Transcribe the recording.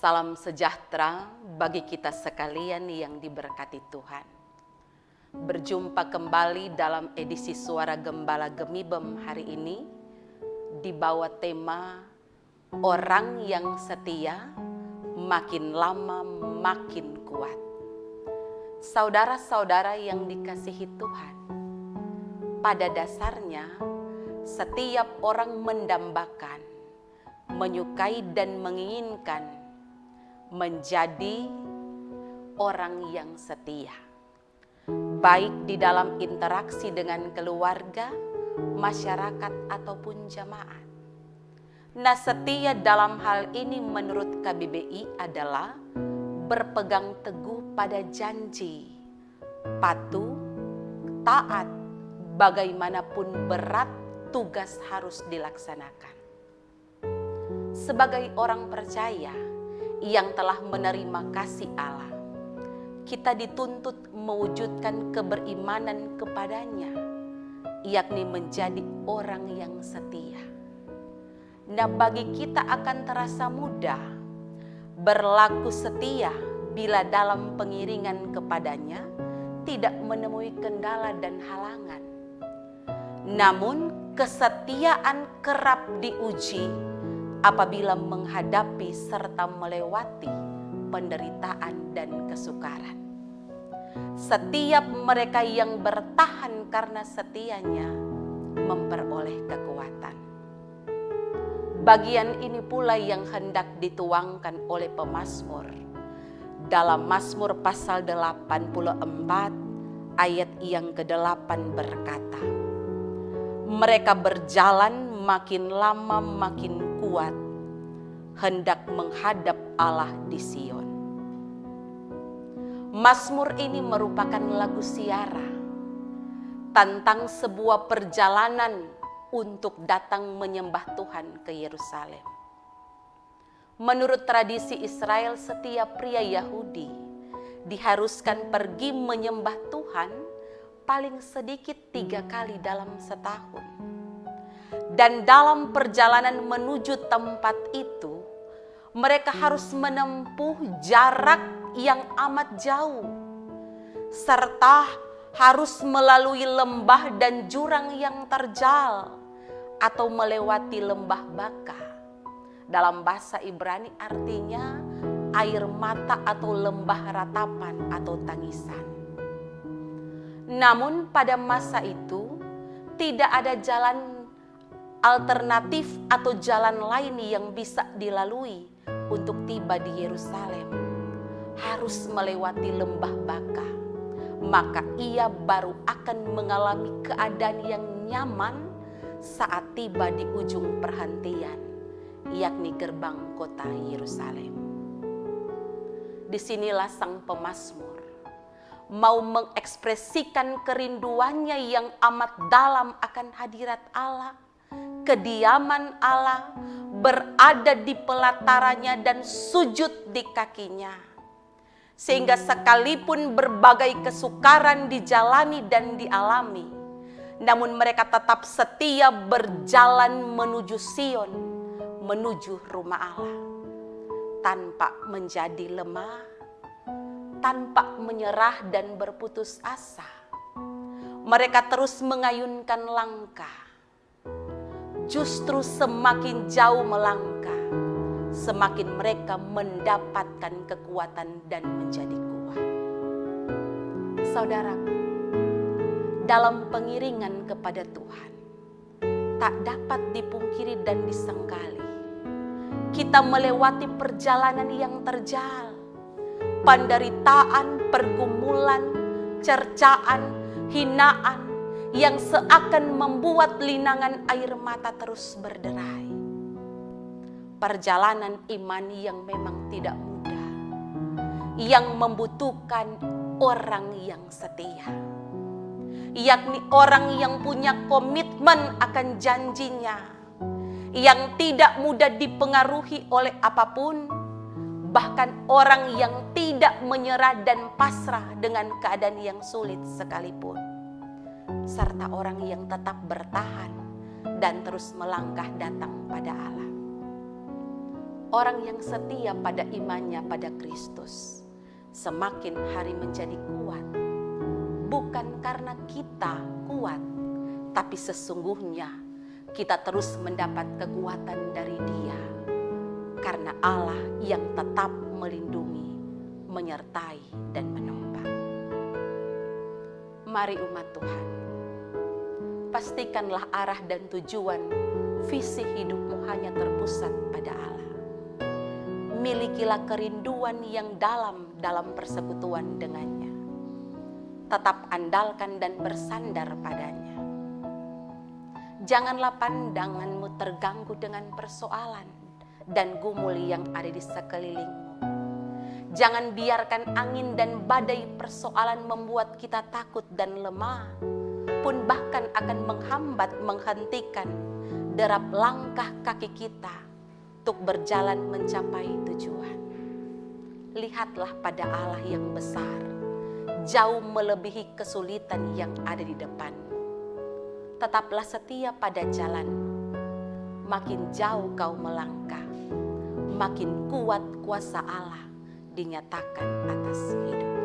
Salam sejahtera bagi kita sekalian yang diberkati Tuhan. Berjumpa kembali dalam edisi Suara Gembala Gemibem hari ini dibawa tema Orang yang setia makin lama makin kuat. Saudara-saudara yang dikasihi Tuhan, pada dasarnya setiap orang mendambakan, menyukai dan menginginkan menjadi orang yang setia, baik di dalam interaksi dengan keluarga, masyarakat ataupun jamaat. Nah, setia dalam hal ini menurut KBBI adalah berpegang teguh pada janji, patuh, taat, bagaimanapun berat tugas harus dilaksanakan. Sebagai orang percaya yang telah menerima kasih Allah, kita dituntut mewujudkan keberimanan kepadanya, yakni menjadi orang yang setia. Nah, bagi kita akan terasa mudah berlaku setia bila dalam pengiringan kepadanya tidak menemui kendala dan halangan. Namun kesetiaan kerap diuji apabila menghadapi serta melewati penderitaan dan kesukaran. Setiap mereka yang bertahan karena setianya memperoleh kekuatan. Bagian ini pula yang hendak dituangkan oleh pemazmur dalam Mazmur pasal 84 ayat yang ke-8 berkata, mereka berjalan makin lama makin kuat, hendak menghadap Allah di Sion. Mazmur ini merupakan lagu siara tentang sebuah perjalanan untuk datang menyembah Tuhan ke Yerusalem. Menurut tradisi Israel, setiap pria Yahudi diharuskan pergi menyembah Tuhan paling sedikit 3 kali dalam setahun. Dan dalam perjalanan menuju tempat itu, mereka harus menempuh jarak yang amat jauh, serta harus melalui lembah dan jurang yang terjal, atau melewati lembah Baka. Dalam bahasa Ibrani artinya air mata atau lembah ratapan atau tangisan. Namun pada masa itu tidak ada jalan alternatif atau jalan lain yang bisa dilalui untuk tiba di Yerusalem. Harus melewati lembah Baka. Maka ia baru akan mengalami keadaan yang nyaman saat tiba di ujung perhentian, yakni gerbang kota Yerusalem. Disinilah sang pemazmur mau mengekspresikan kerinduannya yang amat dalam akan hadirat Allah, kediaman Allah, berada di pelatarannya dan sujud di kakinya. Sehingga sekalipun berbagai kesukaran dijalani dan dialami, namun mereka tetap setia berjalan menuju Sion, menuju rumah Allah, tanpa menjadi lemah, tanpa menyerah dan berputus asa. Mereka terus mengayunkan langkah. Justru semakin jauh melangkah, semakin mereka mendapatkan kekuatan dan menjadi kuat. Saudaraku, dalam pengiringan kepada Tuhan, tak dapat dipungkiri dan disangkali, kita melewati perjalanan yang terjal, penderitaan, pergumulan, cercaan, hinaan, yang seakan membuat linangan air mata terus berderai. Perjalanan iman yang memang tidak mudah, yang membutuhkan orang yang setia, yakni orang yang punya komitmen akan janjinya, yang tidak mudah dipengaruhi oleh apapun, bahkan orang yang tidak menyerah dan pasrah dengan keadaan yang sulit sekalipun, serta orang yang tetap bertahan dan terus melangkah datang pada Allah. orang yang setia pada imannya pada Kristus semakin hari menjadi kuat. Bukan karena kita kuat, tapi sesungguhnya kita terus mendapat kekuatan dari Dia, karena Allah yang tetap melindungi, menyertai, dan menopang. Mari umat Tuhan, pastikanlah arah dan tujuan visi hidupmu hanya terpusat pada Allah. Milikilah kerinduan yang dalam persekutuan dengannya. Tetap andalkan dan bersandar padanya. Janganlah pandanganmu terganggu dengan persoalan dan gumul yang ada di sekelilingmu. Jangan biarkan angin dan badai persoalan membuat kita takut dan lemah, pun bahkan akan menghambat, menghentikan derap langkah kaki kita untuk berjalan mencapai tujuan. Lihatlah pada Allah yang besar, jauh melebihi kesulitan yang ada di depanmu. Tetaplah setia pada jalanmu. Makin jauh kau melangkah, makin kuat kuasa Allah dinyatakan atas hidup.